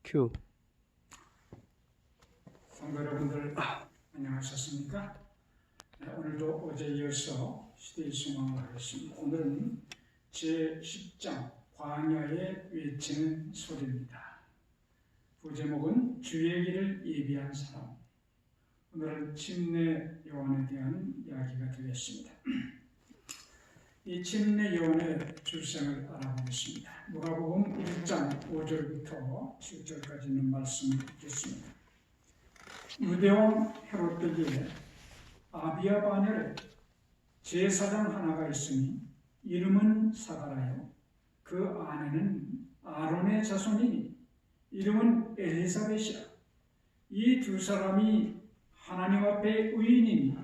큐. 성도 여러분들 안녕하셨습니까? 오늘도 어제 이어서 시대의 소망을 하겠습니다. 오늘은 제10장 광야에 외치는 소리입니다. 부제목은 주의 길을 예비한 사람. 오늘은 침례 요한에 대한 이야기가 되겠습니다. 이 침례 요한의 출생을 알아보겠습니다. 누가복음 1장 5절부터 7절까지 있는 말씀을 읽겠습니다. 유대왕 헤롯 때에 아비야 바넬에 제사장 하나가 있으니 이름은 사가라요 그 아내는 아론의 자손이니 이름은 엘리사벳이라. 이 두 사람이 하나님 앞에 의인이니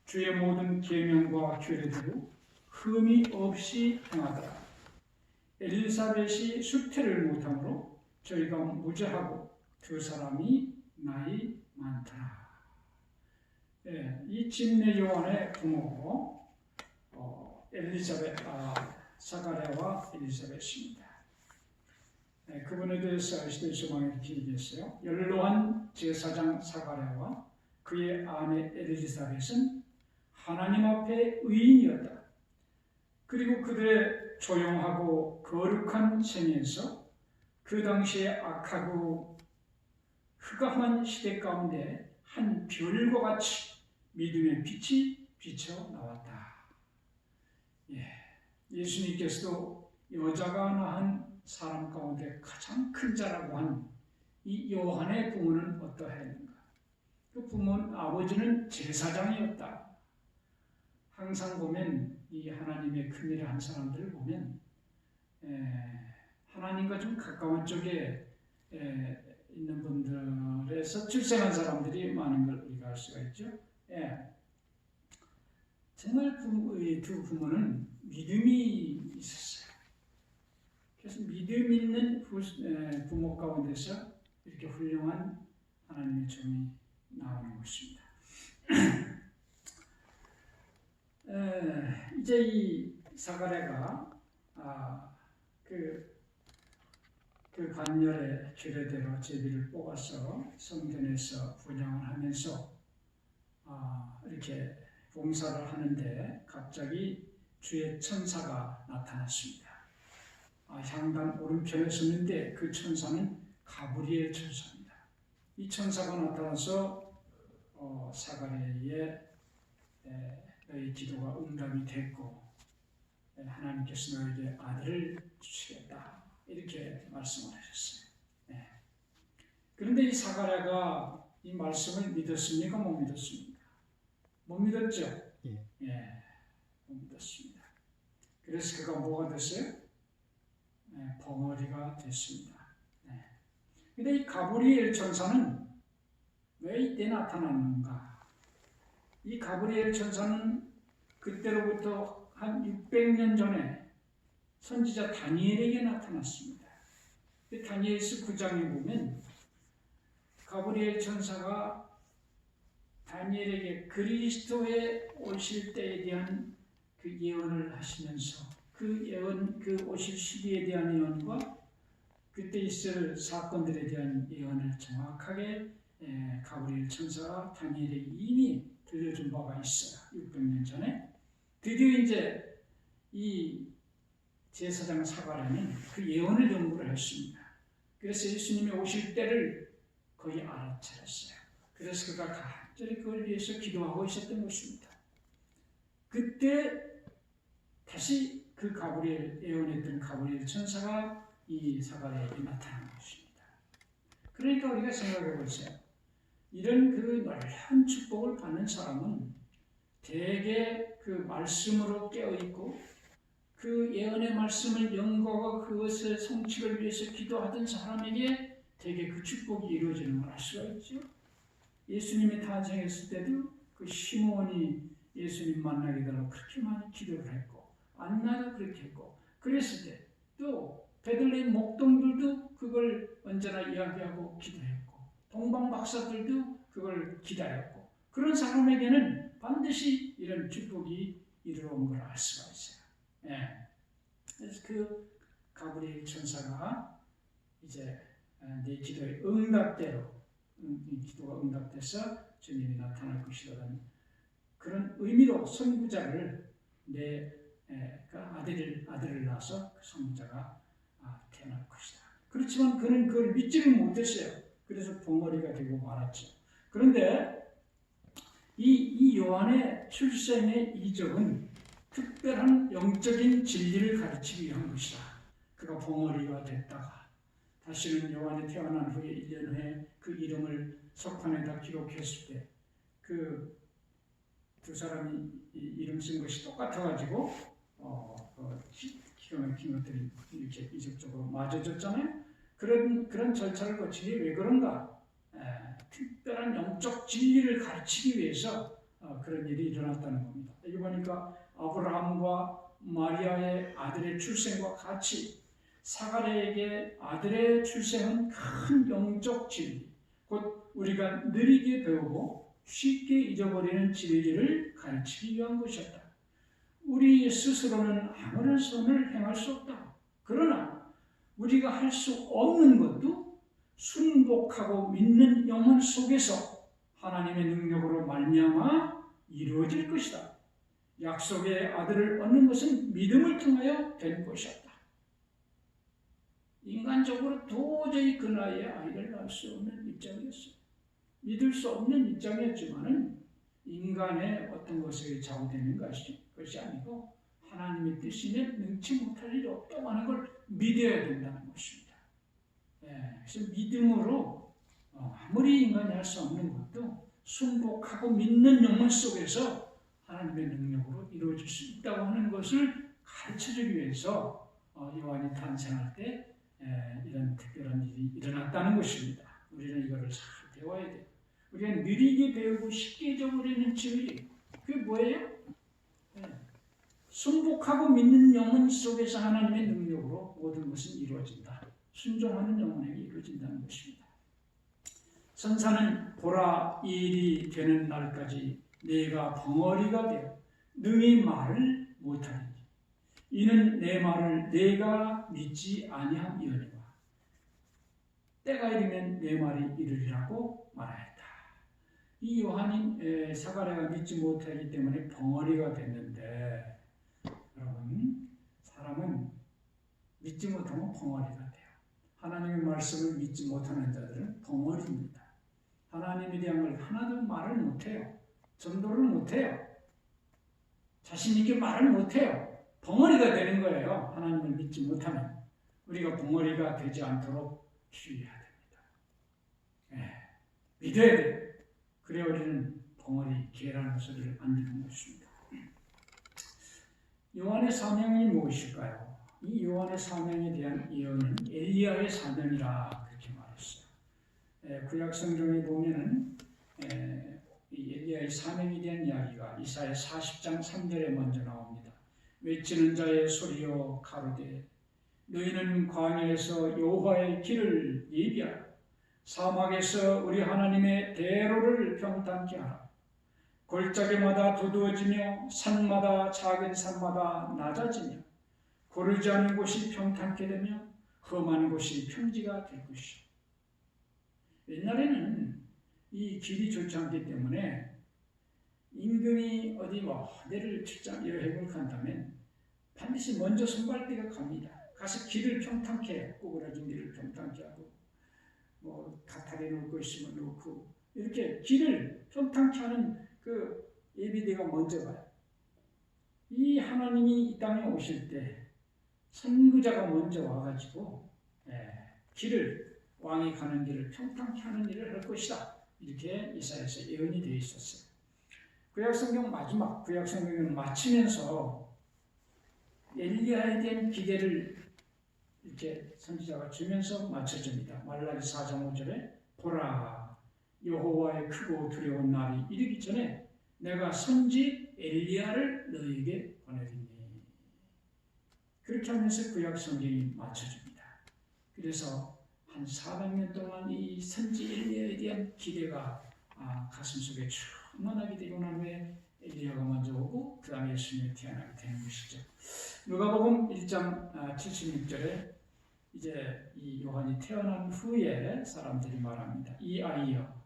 주의 모든 계명과 규례대로 흠이 없이 행하더라. 엘리사벳이 수태를 못하므로 저희가 무죄하고 두 사람이 나이 많더라. 이 침례 요한의 부모 사가랴와 엘리사벳입니다. 그분에 대해서 시대의 소망이 이렇게 얘기했어요. 연로한 제사장 사가랴와 그의 아내 엘리사벳은 하나님 앞에 의인이었다. 그리고 그들의 조용하고 거룩한 생에서 그 당시에 악하고 흑암한 시대 가운데 한 별과 같이 믿음의 빛이 비쳐 나왔다. 예수님께서도 여자가 낳은 사람 가운데 가장 큰 자라고 한 이 요한의 부모는 어떠했는가? 그 부모는 아버지는 제사장이었다. 항상 보면 이 하나님의 큰일을 한 사람들을 보면 하나님과 좀 가까운 쪽에 있는 분들에서 출생한 사람들이 많은 걸 우리가 알 수가 있죠. 정말 이 두 부모는 믿음이 있었어요. 그래서 믿음 있는 부모 가운데서 이렇게 훌륭한 하나님의 종이 나오는 것입니다. 이제 이 사가랴가 그 관열의 규례대로 제비를 뽑아서 성전에서 분향을 하면서 이렇게 봉사를 하는데 갑자기 주의 천사가 나타났습니다. 향단 오른편에 섰는데 그 천사는 가브리엘 천사입니다. 이 천사가 나타나서 사가랴의 너희 기도가 응답이 됐고 하나님께서 너에게 아들을 주시겠다 이렇게 말씀을 하셨어요. 그런데 이 사가랴가 이 말씀을 믿었습니까? 못 믿었습니까? 못 믿었죠? 못 믿었습니다. 그래서 그가 뭐가 됐어요? 벙어리가 됐습니다. 그런데 이 가브리엘 천사는 왜 이때 나타났는가? 이 가브리엘 천사는 그때로부터 한 600년 전에 선지자 다니엘에게 나타났습니다. 다니엘서 9장에 보면 가브리엘 천사가 다니엘에게 그리스도의 오실 때에 대한 그 예언을 하시면서 그 예언, 그 오실 시기에 대한 예언과 그때 있을 사건들에 대한 예언을 정확하게 가브리엘 천사가 다니엘에게 이미 들려준 바가 있어요. 600년 전에. 드디어 이제 이 제사장 사가랴는 그 예언을 연구를 했습니다. 그래서 예수님이 오실 때를 거의 알아차렸어요. 그래서 그가 간절히 그걸 위해서 기도하고 있었던 것입니다. 그때 다시 그 가브리엘 예언했던 가브리엘 천사가 이 사가랴에게 나타난 것입니다. 그러니까 우리가 생각해 보세요. 이런 그 놀라운 축복을 받는 사람은 대개 그 말씀으로 깨어있고 그 예언의 말씀을 연구하고 그것의 성취를 위해서 기도하던 사람에게 대개 그 축복이 이루어지는 걸 알 수가 있죠. 예수님이 탄생했을 때도 그 시몬이 예수님 만나게 되라고 그렇게 많이 기도를 했고 안나도 그렇게 했고 그랬을 때 또 베들레헴 목동들도 그걸 언제나 이야기하고 기도했고 동방 박사들도 그걸 기다렸고 그런 사람에게는 반드시 이런 축복이 이루어온 걸 알 수가 있어요. 그래서 그 가브리엘 천사가 이제 내 기도의 응답대로 기도가 응답돼서 주님이 나타날 것이라는 그런 의미로 선구자를 아들을 낳아서 그 선구자가 태어날 것이다. 그렇지만 그는 그걸 믿지를 못했어요. 그래서 벙어리가 되고 말았죠. 그런데 이 요한의 출생의 이적은 특별한 영적인 진리를 가르치기 위한 것이다. 그가 벙어리가 됐다가 다시는 요한이 태어난 후에 1년 후에 그 이름을 석판에다 기록했을 때 그 두 사람이 이름 쓴 것이 똑같아가지고 기가 막힌 것들이 이렇게 이적적으로 맞아졌잖아요. 그런 절차를 거치기 왜 그런가? 특별한 영적 진리를 가르치기 위해서 그런 일이 일어났다는 겁니다. 여기 보니까 아브라함과 마리아의 아들의 출생과 같이 사가랴에게 아들의 출생은 큰 영적 진리, 곧 우리가 느리게 배우고 쉽게 잊어버리는 진리를 가르치기 위한 것이었다. 우리 스스로는 아무런 선을 행할 수 없다. 그러나 우리가 할 수 없는 것도 순복하고 믿는 영혼 속에서 하나님의 능력으로 말미암아 이루어질 것이다. 약속의 아들을 얻는 것은 믿음을 통하여 된 것이었다. 인간적으로 도저히 그 나이에 아이를 낳을 수 없는 입장이었어요. 믿을 수 없는 입장이었지만은 인간의 어떤 것에 좌우되는 것이 아니고 하나님의 뜻이면 능치 못할 일이 없다고 하는 걸 믿어야 된다는 것입니다. 그래서 믿음으로 아무리 인간이 할 수 없는 것도 순복하고 믿는 영혼 속에서 하나님의 능력으로 이루어질 수 있다고 하는 것을 가르쳐주기 위해서 요한이 탄생할 때 이런 특별한 일이 일어났다는 것입니다. 우리는 이거를 잘 배워야 돼요. 우리가 느리게 배우고 쉽게 잊어버리는 진리, 그게 뭐예요? 순복하고 믿는 영혼 속에서 하나님의 능력으로 모든 것은 이루어진다. 순종하는 영혼에게 이루어진다는 것입니다. 선사는 보라 이 일이 되는 날까지 내가 벙어리가 되어 능히 말을 못하리니 이는 내 말을 내가 믿지 아니함이오니와 때가 이르면 내 말이 이르리라고 말하였다. 이 요한인 사가랴가 믿지 못하기 때문에 벙어리가 됐는데 여러분 사람은 믿지 못하면 벙어리가 돼요. 하나님의 말씀을 믿지 못하는 자들은 벙어리입니다. 하나님에 대한 걸 하나도 말을 못해요. 전도를 못해요. 자신 있게 말을 못해요. 벙어리가 되는 거예요. 하나님을 믿지 못하면. 우리가 벙어리가 되지 않도록 주의해야 됩니다. 믿어야 돼요. 그래야 우리는 벙어리, 개라는 소리를 안 듣는 것입니다. 요한의 사명이 무엇일까요? 이 요한의 사명에 대한 예언은 엘리야의 사명이라 그렇게 말했어요. 구약 성경에 보면은 이 엘리야의 사명에 대한 이야기가 이사야 40장 3절에 먼저 나옵니다. 외치는 자의 소리여 가로되 너희는 광야에서 여호와의 길을 예비하라. 사막에서 우리 하나님의 대로를 평탄케 하라. 골짜기마다 두두어지며 산마다 작은 산마다 낮아지며 고르지 않은 곳이 평탄케 되며 험한 곳이 평지가 될 것이요. 옛날에는 이 길이 좋지 않기 때문에 임금이 어디 어디를 출장 여행을 간다면 반드시 먼저 선발대가 갑니다. 가서 길을 평탄케 해요. 구부러진 길을 평탄케 하고 가타리 놓을 거 있으면 놓고 이렇게 길을 평탄케 하는 그 예비대가 먼저 가요. 이 하나님이 이 땅에 오실 때 선구자가 먼저 와가지고 길을 왕이 가는 길을 평탄케 하는 일을 할 것이다. 이렇게 이사야서 예언이 되어 있었어요. 구약성경 마지막 구약성경을 마치면서 엘리야에 대한 기대를 이렇게 선지자가 주면서 마쳐줍니다. 말라기 4장 5절에 보라 여호와의 크고 두려운 날이 이르기 전에 내가 선지 엘리야를 너희에게 보내리니 그렇게 하면서 구약성경이 마쳐줍니다. 그래서 한 400년 동안 이 선지 엘리야에 대한 기대가 가슴 속에 충만하게 되고 난 후에 엘리야가 먼저 오고 그 다음에 예수님이 태어나게 되는 것이죠. 누가복음 1장 76절에 이제 이 요한이 태어난 후에 사람들이 말합니다. 이 아이여,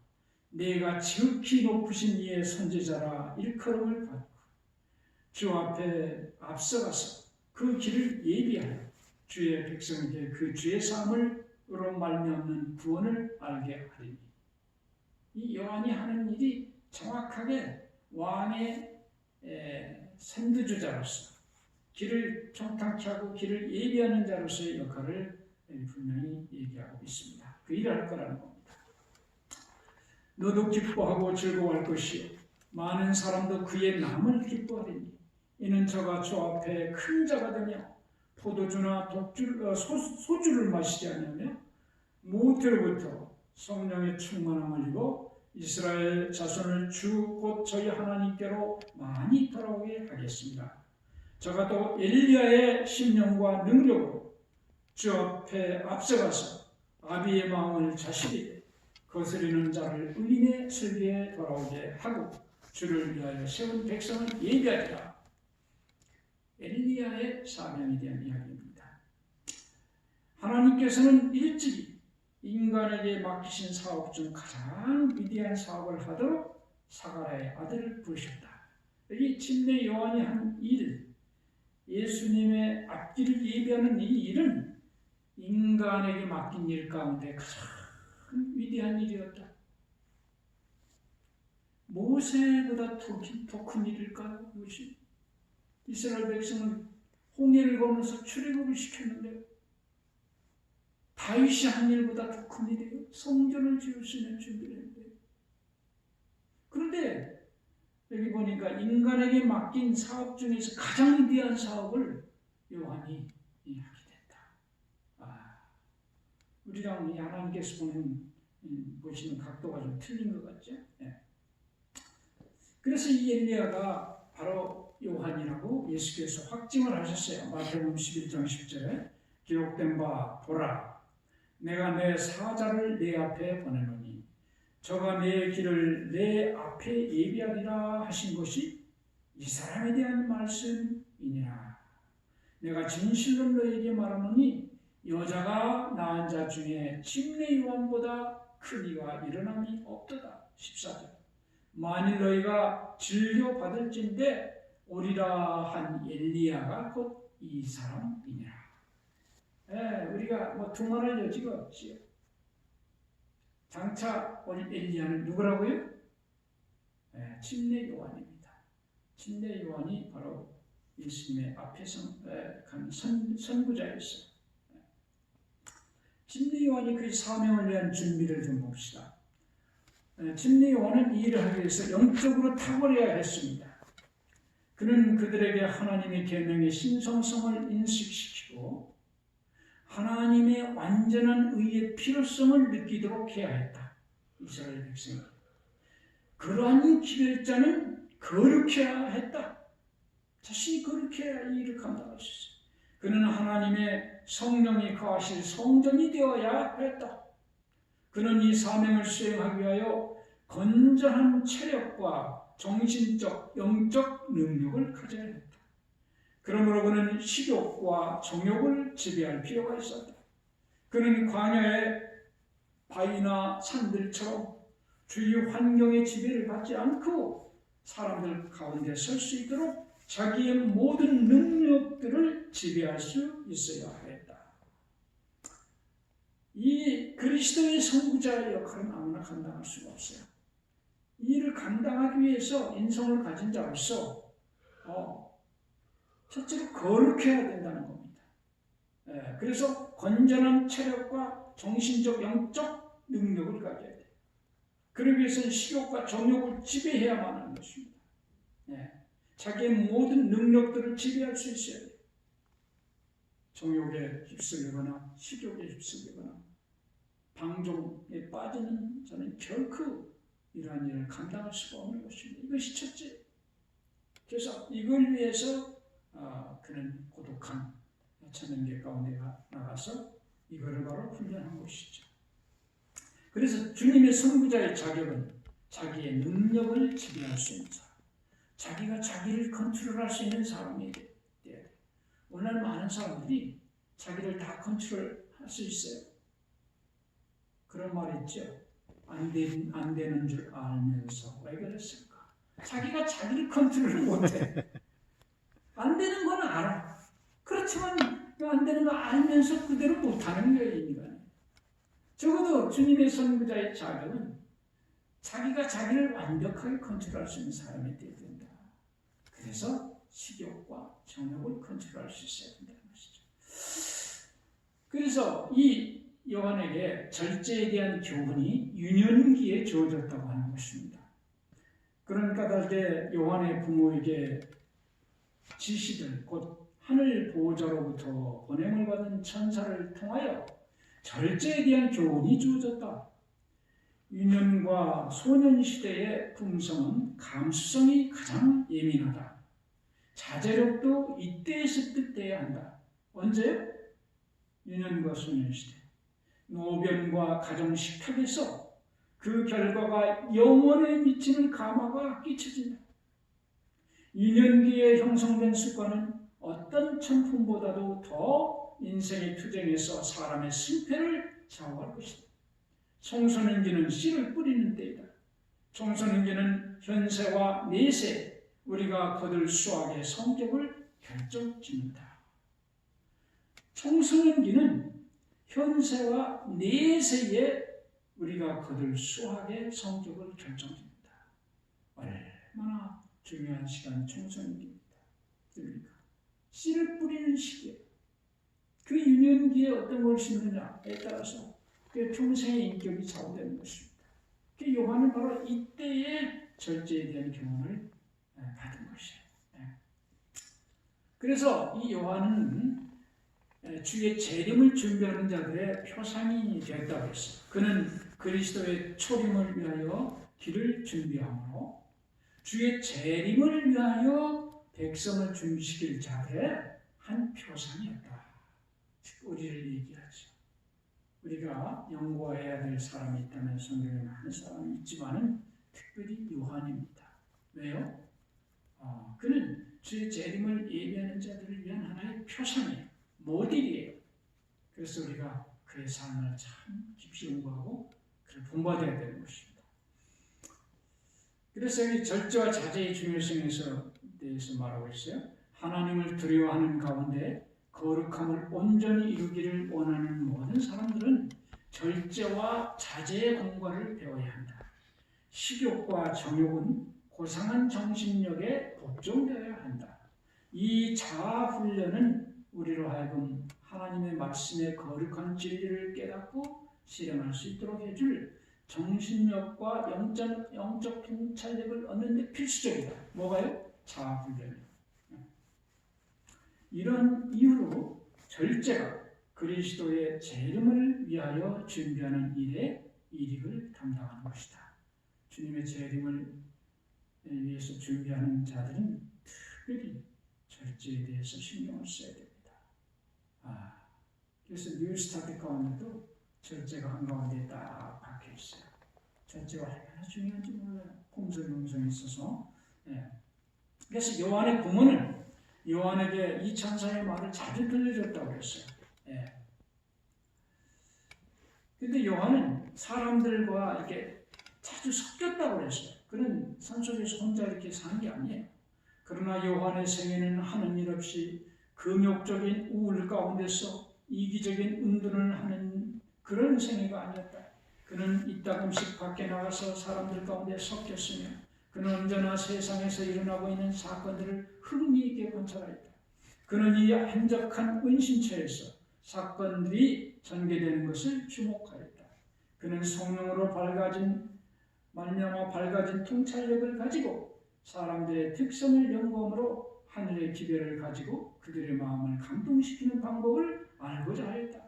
내가 지극히 높으신 이의 선지자라 일컬음을 받고 주 앞에 앞서가서 그 길을 예비하여 주의 백성에게 그 죄 사함으로 말미암는 구원을 알게 하리니. 이 요한이 하는 일이 정확하게 왕의 선두주자로서 길을 평탄케 하고 길을 예비하는 자로서의 역할을 분명히 얘기하고 있습니다. 그 일을 할 거라는 겁니다. 너도 기뻐하고 즐거워할 것이요 많은 사람도 그의 남을 기뻐하리니 이는 저가 주 앞에 큰 자가 되며 포도주나 소주를 마시지 않으며 모태로부터 성령의 충만함을 입어 이스라엘 자손을 주 곧 저희 하나님께로 많이 돌아오게 하겠습니다. 저가 또 엘리야의 심령과 능력으로 주 앞에 앞서가서 아비의 마음을 자식에게 거스리는 자를 의인의 설계에 돌아오게 하고 주를 위하여 세운 백성을 예비하리라. 엘리야의 사명에 대한 이야기입니다. 하나님께서는 일찍이 인간에게 맡기신 사업 중 가장 위대한 사업을 하도록 사가랴의 아들을 부르셨다. 여기 침례 요한이 한 일, 예수님의 앞길을 예비하는 이 일은 인간에게 맡긴 일 가운데 가장 위대한 일이었다. 모세보다 더 큰 일일까요? 이것이 이스라엘 백성은 홍해를 건너서 출애굽을 시켰는데 다윗이 한 일보다 더 큰 일이에요. 성전을 지을 수 있는 준비를 했는데. 그런데 여기 보니까 인간에게 맡긴 사업 중에서 가장 위대한 사업을 요한이 하게 됐다. 우리랑 하나님께서 보시는 각도가 좀 틀린 것 같죠? 네. 그래서 이 엘리야가 바로 요한이라고 예수께서 확증을 하셨어요. 마태복음 11장 10절에 기록된 바 보라, 내가 내 사자를 내 앞에 보내노니 저가 내 길을 내 앞에 예비하리라 하신 것이 이 사람에 대한 말씀이니라. 내가 진실로 너에게 말하노니 여자가 낳은 자 중에 침례 요한보다 큰 이가 일어남이 없도다. 14절. 만일 너희가 진료받을진대 오리라 한 엘리야가 곧 이 사람이니라. 우리가 두말할 여지가 없지요. 장차 엘리야는 누구라고요? 침례 요한입니다. 침례 요한이 바로 예수님의 앞에서 간 선구자였어요. 침례 요한이 그 사명을 위한 준비를 좀 봅시다. 침례 요한은 이 일을 하기 위해서 영적으로 탁월해야 했습니다. 그는 그들에게 하나님의 계명의 신성성을 인식시키고 하나님의 완전한 의의 필요성을 느끼도록 해야 했다. 이스라엘 백성이. 그러한 기별자는 거룩해야 했다. 자신이 거룩해야 이 일을 감당할 수 있어요. 그는 하나님의 성령이 거하실 성전이 되어야 했다. 그는 이 사명을 수행하기 위하여 건전한 체력과 정신적, 영적 능력을 가져야 했다. 그러므로 그는 식욕과 정욕을 지배할 필요가 있었다. 그는 광야의 바위나 산들처럼 주위 환경의 지배를 받지 않고 사람들 가운데 설 수 있도록 자기의 모든 능력들을 지배할 수 있어야 했다. 이 그리스도의 선구자의 역할은 아무나 감당할 수가 없어요. 이 일을 감당하기 위해서 인성을 가진 자로서 첫째로 거룩해야 된다는 겁니다. 그래서 건전한 체력과 정신적, 영적 능력을 가져야 돼요. 그러기 위해서는 식욕과 정욕을 지배해야만 하는 것입니다. 자기의 모든 능력들을 지배할 수 있어야 돼요. 정욕에 휩쓸리거나 식욕에 휩쓸리거나 방종에 빠지는 자는 결코 이러한 일을 감당할 수가 없는 것입니다. 이것이 첫째. 그래서 이걸 위해서 그는 고독한 천연계 가운데 나가서 이거를 바로 훈련한 것이죠. 그래서 주님의 선구자의 자격은 자기의 능력을 지배할 수 있는 사람, 자기가 자기를 컨트롤할 수 있는 사람이 돼야 돼요. 많은 사람들이 자기를 다 컨트롤할 수 있어요. 그런 말이 있죠. 안 되는 줄 알면서 왜 그랬을까? 자기가 자기를 컨트롤을 못해. 안 되는 건 알아. 그렇지만 안 되는 거 알면서 그대로 못하는 거예요, 인간이. 적어도 주님의 선구자의 자격은 자기가 자기를 완벽하게 컨트롤할 수 있는 사람이 되어야 된다. 그래서 식욕과 정욕을 컨트롤할 수 있어야 된다는 것이죠. 그래서 이 요한에게 절제에 대한 교훈이 유년기에 주어졌다고 하는 것입니다. 그러니까 달게 요한의 부모에게 지시들, 곧 하늘 보호자로부터 권행을 받은 천사를 통하여 절제에 대한 교훈이 주어졌다. 유년과 소년 시대의 품성은 감수성이 가장 예민하다. 자제력도 이때에서 뜻돼야 한다. 언제요? 유년과 소년 시대. 노변과 가정 식탁에서 그 결과가 영원에 미치는 감화가 끼쳐진다. 유년기에 형성된 습관은 어떤 천품보다도 더 인생의 투쟁에서 사람의 승패를 좌우할 것이다. 청소년기는 씨를 뿌리는 때이다. 청소년기는 현세와 내세 우리가 거둘 수학의 성격을 결정짓는다. 청소년기는 현세와 내세에 우리가 거둘 수학의 성격을 결정짓는다. 얼마나 중요한 시간 청소년기입니다. 그러니까 씨를 뿌리는 시기에 그 유년기에 어떤 걸 심느냐에 따라서 그 평생의 인격이 좌우되는 것입니다. 그 요한은 바로 이때의 절제에 대한 교훈을 받은 것이에요. 그래서 이 요한은 주의 재림을 준비하는 자들의 표상이 되었다고 했어요. 그는 그리스도의 초림을 위하여 길을 준비하므로 주의 재림을 위하여 백성을 준비시킬 자들의 한 표상이었다. 우리를 얘기하죠. 우리가 연구해야 될 사람이 있다면 성경에 많은 사람이 있지만은 특별히 요한입니다. 왜요? 그는 주의 재림을 예비하는 자들을 위한 하나의 표상이에요. 모델이에요. 그래서 우리가 그의 삶을 참 깊이 연구하고 그를 본받아야 되는 것입니다. 그래서 이 절제와 자제의 중요성에서 대해서 말하고 있어요. 하나님을 두려워하는 가운데 거룩함을 온전히 이루기를 원하는 모든 사람들은 절제와 자제의 공과를 배워야 한다. 식욕과 정욕은 고상한 정신력에 복종되어야 한다. 이 자아 훈련은 우리로 하여금 하나님의 말씀의 거룩한 진리를 깨닫고 실행할 수 있도록 해줄 정신력과 영적 통찰력을 얻는 데 필수적이다. 뭐가요? 자아 훈련이요. 이런 이유로 절제가 그리스도의 재림을 위하여 준비하는 일에 일익을 담당하는 것이다. 주님의 재림을 위해서 준비하는 자들은 특별히 절제에 대해서 신경을 써야 됩니다. 그래서 뉴스타트 가운데도 절제가 한가운데 딱 박혀 있어요. 절제가 얼마나 중요한지 몰라요. 공설명성이 있어서. 그래서 요한의 부모는 요한에게 이 천사의 말을 자주 들려줬다고 했어요. 근데 요한은 사람들과 이렇게 자주 섞였다고 했어요. 그는 산속에서 혼자 이렇게 산 게 아니에요. 그러나 요한의 생애는 하는 일 없이 금욕적인 우울 가운데서 이기적인 운동을 하는 그런 생애가 아니었다. 그는 이따금씩 밖에 나가서 사람들 가운데 섞였으며 그는 언제나 세상에서 일어나고 있는 사건들을 흥미있게 관찰하였다. 그는 이 한적한 은신처에서 사건들이 전개되는 것을 주목하였다. 그는 성령으로 말미암아 밝아진 통찰력을 가지고 사람들의 특성을 연구함으로 하늘의 기별을 가지고 그들의 마음을 감동시키는 방법을 알고자 하였다.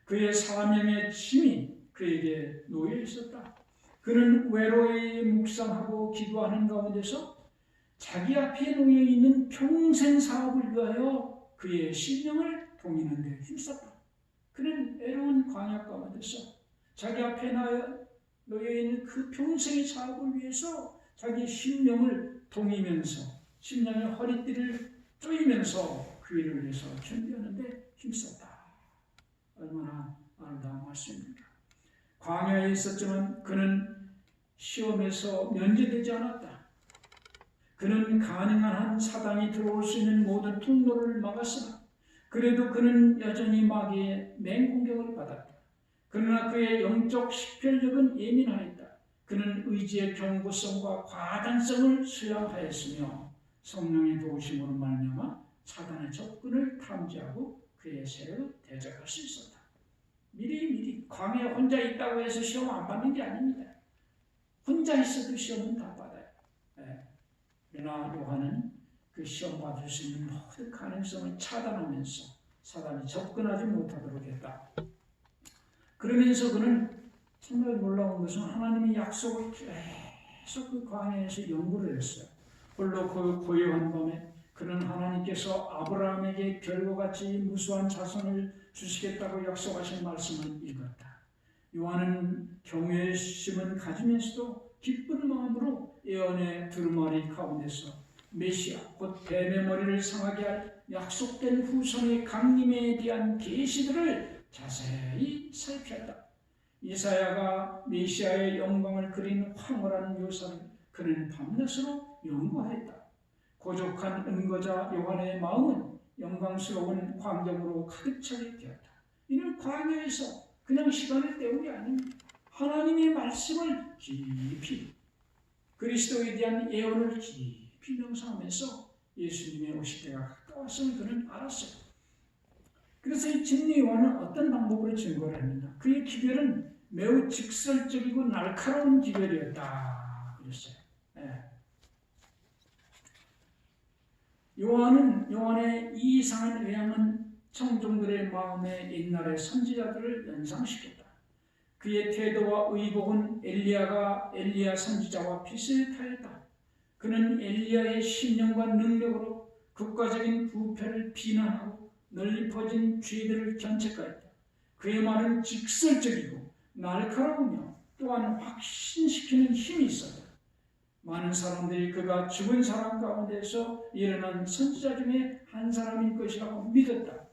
그의 사명의 힘이 그에게 놓여 있었다. 그는 외로이 묵상하고 기도하는 가운데서 자기 앞에 놓여 있는 평생 사업을 위하여 그의 신령을 동이는 데 힘썼다. 그는 외로운 광야 가운데서 자기 앞에 놓여 있는 그 평생의 사업을 위해서 자기 심령을 동이면서 심령의 허리띠를 조이면서 그 일을 위해서 준비하는데 힘썼다. 얼마나 아름다운 말씀입니까? 광야에 있었지만 그는 시험에서 면제되지 않았다. 그는 가능한 한 사단이 들어올 수 있는 모든 통로를 막았으나 그래도 그는 여전히 마귀의 맹공격을 받았다. 그러나 그의 영적 식별력은 예민하였다. 그는 의지의 견고성과 과단성을 수양하였으며 성령의 도우심으로 말미암아 사단의 접근을 탐지하고 그의 세력을 대적할 수 있었다. 미리 광야에 혼자 있다고 해서 시험 안 받는 게 아닙니다. 혼자 있어도 시험은 다 받아요. 그러나 요한은 그 시험 받을 수 있는 모든 가능성을 차단하면서 사단이 접근하지 못하도록 했다. 그러면서 그는 정말 놀라운 것은 하나님의 약속을 계속 그 광야에서 연구를 했어요. 홀로 고요한 밤에 그는 하나님께서 아브라함에게 별과 같이 무수한 자손을 주시겠다고 약속하신 말씀을 읽었다. 요한은 경외심을 가지면서도 기쁜 마음으로 예언의 두루마리 가운데서 메시아 곧 뱀의 머리를 상하게 할 약속된 후손의 강림에 대한 계시들을 자세히 살폈다. 이사야가 메시아의 영광을 그린 황홀한 묘사를 그는 밤낮으로 연구하였다. 고족한 은거자 요한의 마음은 영광스러운 광경으로 가득 차게 되었다. 이는 광야에서 그냥 시간을 때운 게 아닙니다. 하나님의 말씀을 깊이 그리스도에 대한 예언을 깊이 명상하면서 예수님의 오실 때가 가까웠음을 그는 알았어요. 그래서 이 진리 요한은 어떤 방법으로 증거를 했느냐? 그의 기별은 매우 직설적이고 날카로운 기별이었다 그랬어요. 요한의 이 이상한 외양은 청중들의 마음에 옛날의 선지자들을 연상시켰다. 그의 태도와 의복은 엘리야 선지자와 비슷하였다. 그는 엘리야의 신령과 능력으로 국가적인 부패를 비난하고 널리 퍼진 죄들을 견책하였다. 그의 말은 직설적이고 날카로우며 또한 확신시키는 힘이 있었다. 많은 사람들이 그가 죽은 사람 가운데서 일어난 선지자 중에 한 사람일 것이라고 믿었다.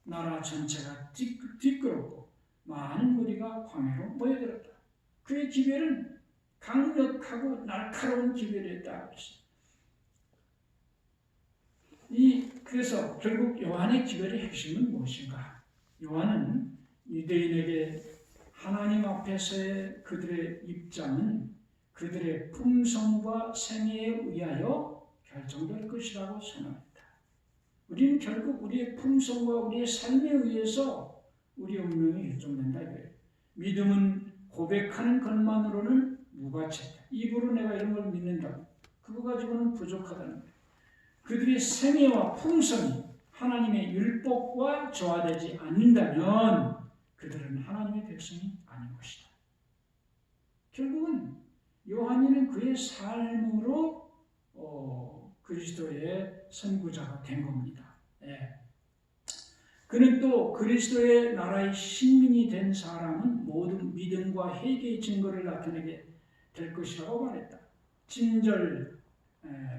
나라 전체가 뒤끄럽고 많은 무리가 광야로 모여들었다. 그의 기별은 강력하고 날카로운 기별이었다. 그래서 결국 요한의 기별의 핵심은 무엇인가? 요한은 유대인에게 하나님 앞에서의 그들의 입장은 그들의 품성과 생애에 의하여 결정될 것이라고 선언했다. 우리는 결국 우리의 품성과 우리의 삶에 의해서 우리의 운명이 결정된다 이거예요. 믿음은 고백하는 것만으로는 무가치다. 입으로 내가 이런 걸 믿는다고 그거 가지고는 부족하다는 거예요. 그들의 생애와 품성이 하나님의 율법과 조화되지 않는다면 그들은 하나님의 백성이 아닌 것이다. 결국은 요한이는 그의 삶으로 그리스도의 선구자가 된 겁니다. 그는 또 그리스도의 나라의 신민이 된 사람은 모든 믿음과 회개의 증거를 나타내게 될 것이라고 말했다. 친절,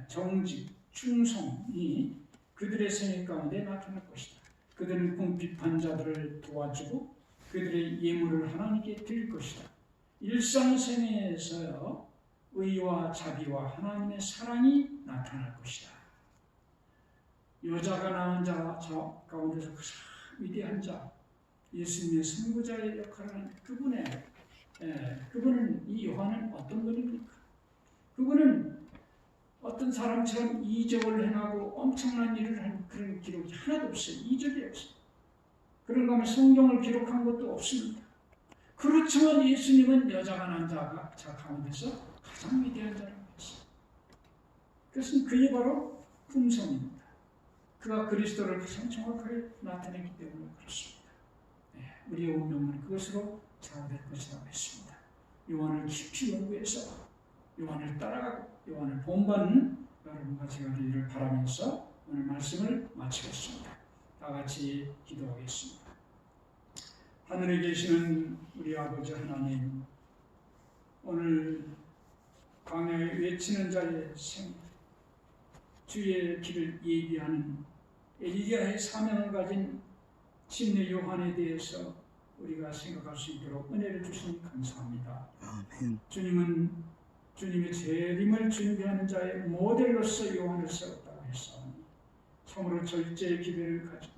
정직, 충성이 그들의 생애 가운데 나타날 것이다. 그들은 궁핍한 자들을 도와주고 그들의 예물을 하나님께 드릴 것이다. 일상생애에서 의와 자비와 하나님의 사랑이 나타날 것이다. 여자가 낳은 자 가운데서 가장 위대한 자, 예수님의 선구자의 역할을 하는 그분은 이 요한은 어떤 분입니까? 그분은 어떤 사람처럼 이적을 행하고 엄청난 일을 하는 그런 기록이 하나도 없어요. 이적이 없어요. 그런가 하면 성경을 기록한 것도 없습니다. 그렇지만 예수님은 여자가 낳은 자 가운데서 가장 위대한 자라고 했어요. 그것은 그게 바로 품성입니다. 그가 그리스도를 가장 정확하게 나타냈기 때문에 그렇습니다. 우리의 운명은 그것으로 좌우될 것이라고 했습니다. 요한을 깊이 연구해서 요한을 따라가고 요한을 본받는 여러분과 제가 되기를 바라면서 오늘 말씀을 마치겠습니다. 다 같이 기도하겠습니다. 하늘에 계시는 우리 아버지 하나님, 오늘 광야에 외치는 자의 생애, 주의 길을 예비하는 엘리야의 사명을 가진 침례 요한에 대해서 우리가 생각할 수 있도록 은혜를 주시니 감사합니다. 아멘. 주님은 주님의 재림을 준비하는 자의 모델로서 요한을 세웠다고 했사오니 참으로 절제의 기대를 가지고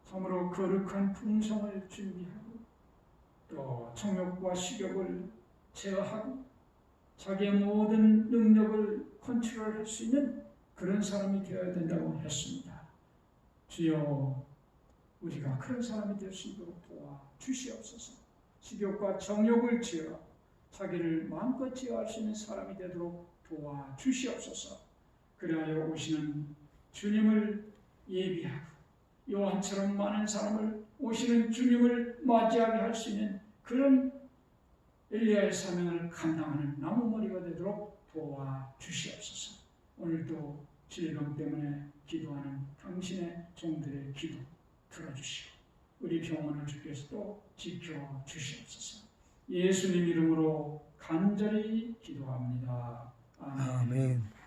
참으로 거룩한 풍성을 준비하고 또 정욕과 식욕을 제어하고 자기의 모든 능력을 컨트롤할 수 있는 그런 사람이 되어야 된다고 했습니다. 주여, 우리가 그런 사람이 될 수 있도록 도와 주시옵소서. 식욕과 정욕을 지어 자기를 마음껏 제어할 수 있는 사람이 되도록 도와 주시옵소서. 그리하여 오시는 주님을 예비하고 요한처럼 많은 사람을 오시는 주님을 맞이하게 할 수 있는 그런 엘리야의 사명을 감당하는 나무머리가 되도록 도와 주시옵소서. 오늘도 질병 때문에 기도하는 당신의 종들의 기도 들어주시고 우리 병원을 주께서 또 지켜주시옵소서. 예수님 이름으로 간절히 기도합니다. 아멘. 아멘.